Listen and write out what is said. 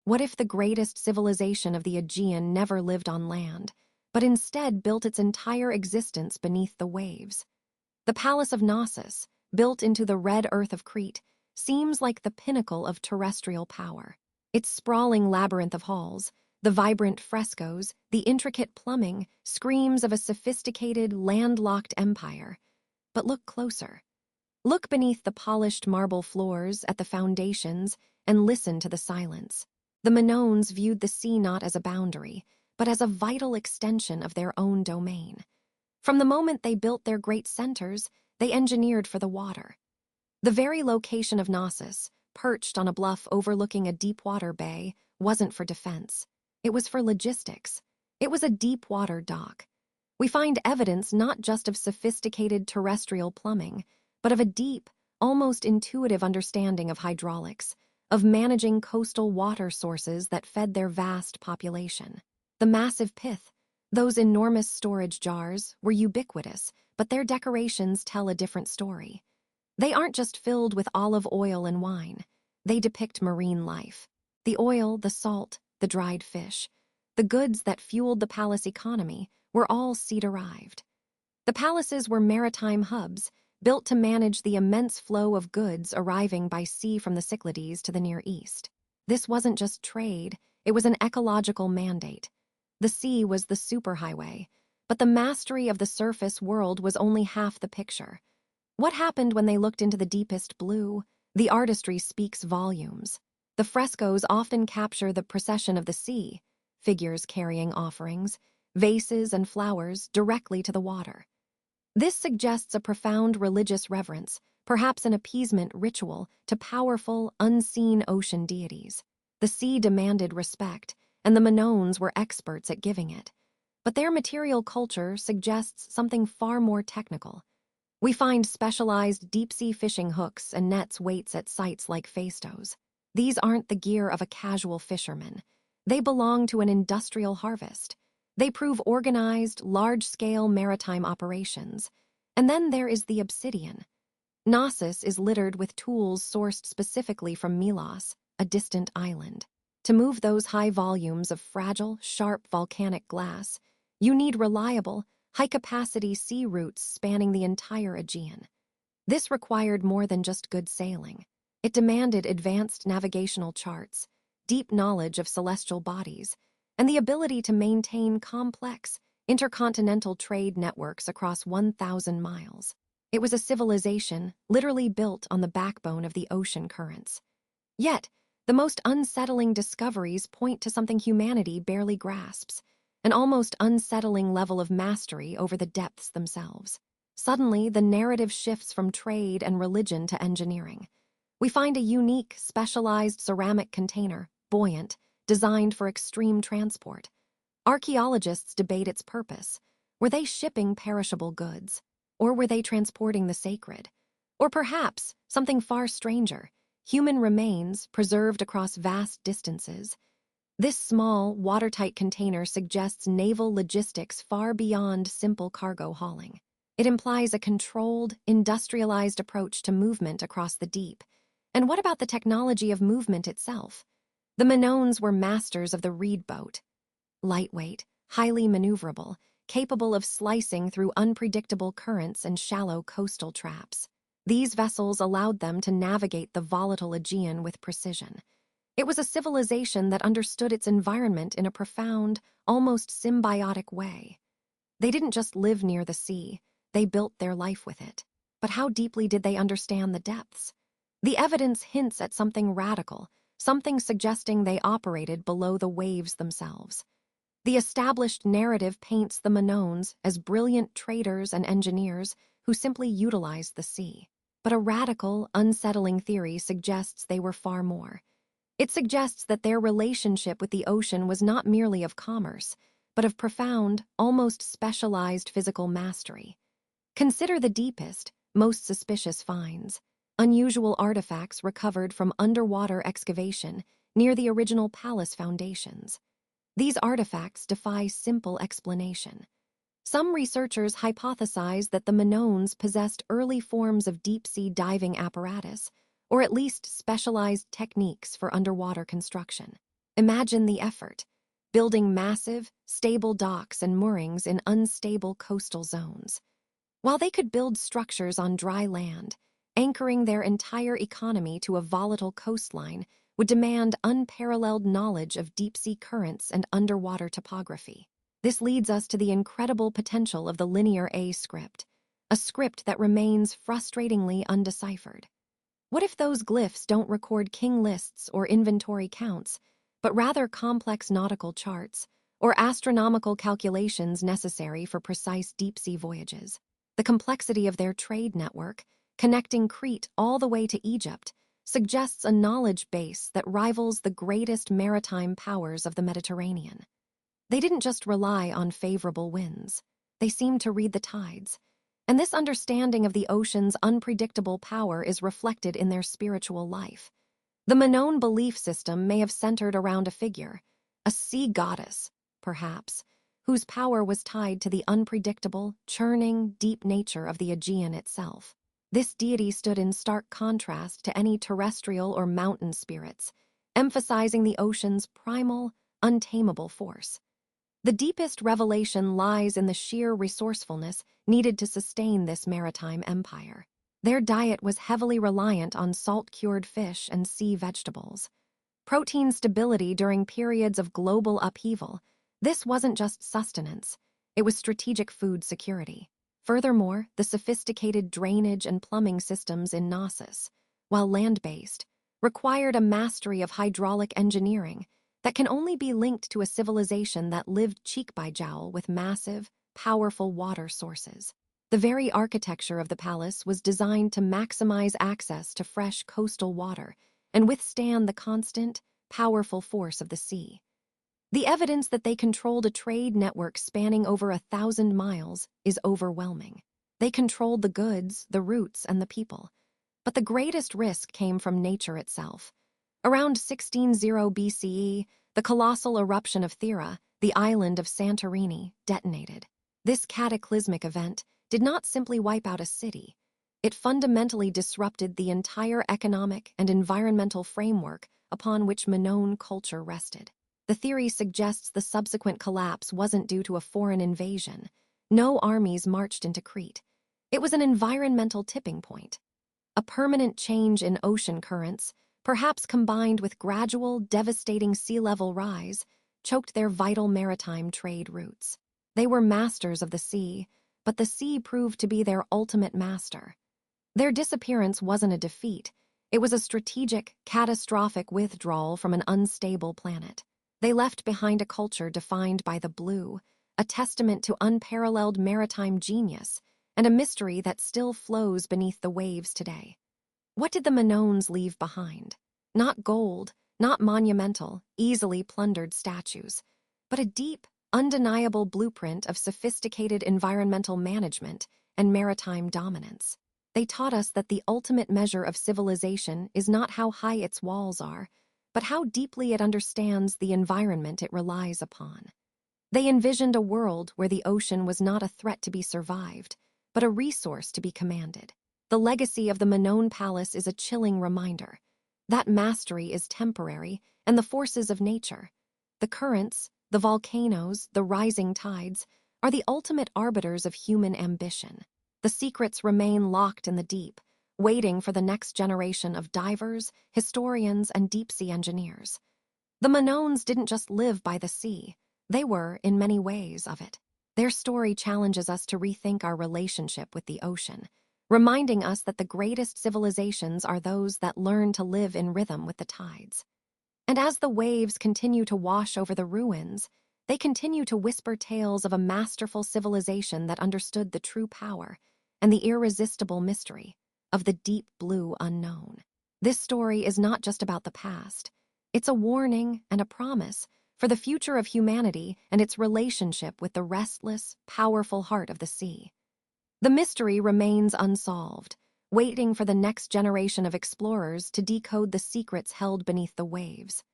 What if the greatest civilization of the Aegean never lived on land, but instead built its entire existence beneath the waves? The Palace of Knossos, built into the red earth of Crete, seems like the pinnacle of terrestrial power. Its sprawling labyrinth of halls, the vibrant frescoes, the intricate plumbing, screams of a sophisticated, landlocked empire. But look closer. Look beneath the polished marble floors, at the foundations, and listen to the silence. The Minoans viewed the sea not as a boundary, but as a vital extension of their own domain. From the moment they built their great centers, they engineered for the water. The very location of Knossos, perched on a bluff overlooking a deep-water bay, wasn't for defense. It was for logistics. It was a deep-water dock. We find evidence not just of sophisticated terrestrial plumbing, but of a deep, almost intuitive understanding of hydraulics, of managing coastal water sources that fed their vast population. The massive pith, those enormous storage jars, were ubiquitous, but their decorations tell a different story. They aren't just filled with olive oil and wine. They depict marine life. The oil, the salt, the dried fish, the goods that fueled the palace economy were all sea-derived. The palaces were maritime hubs, built to manage the immense flow of goods arriving by sea from the Cyclades to the Near East. This wasn't just trade, it was an ecological mandate. The sea was the superhighway, but the mastery of the surface world was only half the picture. What happened when they looked into the deepest blue? The artistry speaks volumes. The frescoes often capture the procession of the sea, figures carrying offerings, vases and flowers directly to the water. This suggests a profound religious reverence, perhaps an appeasement ritual to powerful, unseen ocean deities. The sea demanded respect, and the Minoans were experts at giving it. But their material culture suggests something far more technical. We find specialized deep-sea fishing hooks and nets weights at sites like Phaistos. These aren't the gear of a casual fisherman. They belong to an industrial harvest. They prove organized, large-scale maritime operations. And then there is the obsidian. Knossos is littered with tools sourced specifically from Milos, a distant island. To move those high volumes of fragile, sharp volcanic glass, you need reliable, high-capacity sea routes spanning the entire Aegean. This required more than just good sailing. It demanded advanced navigational charts, deep knowledge of celestial bodies, and the ability to maintain complex, intercontinental trade networks across 1,000 miles. It was a civilization literally built on the backbone of the ocean currents. Yet, the most unsettling discoveries point to something humanity barely grasps, an almost unsettling level of mastery over the depths themselves. Suddenly, the narrative shifts from trade and religion to engineering. We find a unique, specialized ceramic container, buoyant, designed for extreme transport. Archaeologists debate its purpose. Were they shipping perishable goods? Or were they transporting the sacred? Or perhaps, something far stranger, human remains preserved across vast distances. This small, watertight container suggests naval logistics far beyond simple cargo hauling. It implies a controlled, industrialized approach to movement across the deep. And what about the technology of movement itself? The Minoans were masters of the reed boat. Lightweight, highly maneuverable, capable of slicing through unpredictable currents and shallow coastal traps. These vessels allowed them to navigate the volatile Aegean with precision. It was a civilization that understood its environment in a profound, almost symbiotic way. They didn't just live near the sea, they built their life with it. But how deeply did they understand the depths? The evidence hints at something radical, something suggesting they operated below the waves themselves. The established narrative paints the Minoans as brilliant traders and engineers who simply utilized the sea. But a radical, unsettling theory suggests they were far more. It suggests that their relationship with the ocean was not merely of commerce, but of profound, almost specialized physical mastery. Consider the deepest, most suspicious finds. Unusual artifacts recovered from underwater excavation near the original palace foundations. These artifacts defy simple explanation. Some researchers hypothesize that the Minoans possessed early forms of deep-sea diving apparatus, or at least specialized techniques for underwater construction. Imagine the effort, building massive, stable docks and moorings in unstable coastal zones. While they could build structures on dry land, anchoring their entire economy to a volatile coastline would demand unparalleled knowledge of deep-sea currents and underwater topography. This leads us to the incredible potential of the Linear A script, a script that remains frustratingly undeciphered. What if those glyphs don't record king lists or inventory counts, but rather complex nautical charts or astronomical calculations necessary for precise deep-sea voyages? The complexity of their trade network, connecting Crete all the way to Egypt, suggests a knowledge base that rivals the greatest maritime powers of the Mediterranean. They didn't just rely on favorable winds. They seemed to read the tides. And this understanding of the ocean's unpredictable power is reflected in their spiritual life. The Minoan belief system may have centered around a figure, a sea goddess, perhaps, whose power was tied to the unpredictable, churning, deep nature of the Aegean itself. This deity stood in stark contrast to any terrestrial or mountain spirits, emphasizing the ocean's primal, untamable force. The deepest revelation lies in the sheer resourcefulness needed to sustain this maritime empire. Their diet was heavily reliant on salt-cured fish and sea vegetables. Protein stability during periods of global upheaval. This wasn't just sustenance, it was strategic food security. Furthermore, the sophisticated drainage and plumbing systems in Knossos, while land-based, required a mastery of hydraulic engineering that can only be linked to a civilization that lived cheek by jowl with massive, powerful water sources. The very architecture of the palace was designed to maximize access to fresh coastal water and withstand the constant, powerful force of the sea. The evidence that they controlled a trade network spanning over 1,000 miles is overwhelming. They controlled the goods, the routes, and the people. But the greatest risk came from nature itself. Around 1600 BCE, the colossal eruption of Thera, the island of Santorini, detonated. This cataclysmic event did not simply wipe out a city. It fundamentally disrupted the entire economic and environmental framework upon which Minoan culture rested. The theory suggests the subsequent collapse wasn't due to a foreign invasion. No armies marched into Crete. It was an environmental tipping point. A permanent change in ocean currents, perhaps combined with gradual, devastating sea level rise, choked their vital maritime trade routes. They were masters of the sea, but the sea proved to be their ultimate master. Their disappearance wasn't a defeat. It was a strategic, catastrophic withdrawal from an unstable planet. They left behind a culture defined by the blue, a testament to unparalleled maritime genius, and a mystery that still flows beneath the waves today. What did the Minoans leave behind? Not gold, not monumental, easily plundered statues, but a deep, undeniable blueprint of sophisticated environmental management and maritime dominance. They taught us that the ultimate measure of civilization is not how high its walls are, but how deeply it understands the environment it relies upon. They envisioned a world where the ocean was not a threat to be survived, but a resource to be commanded. The legacy of the Minoan palace is a chilling reminder. That mastery is temporary, and the forces of nature, the currents, the volcanoes, the rising tides, are the ultimate arbiters of human ambition. The secrets remain locked in the deep, waiting for the next generation of divers, historians, and deep-sea engineers. The Minoans didn't just live by the sea. They were, in many ways, of it. Their story challenges us to rethink our relationship with the ocean, reminding us that the greatest civilizations are those that learn to live in rhythm with the tides. And as the waves continue to wash over the ruins, they continue to whisper tales of a masterful civilization that understood the true power and the irresistible mystery of the deep blue unknown. This story is not just about the past. It's a warning and a promise for the future of humanity and its relationship with the restless, powerful heart of the sea. The mystery remains unsolved, waiting for the next generation of explorers to decode the secrets held beneath the waves.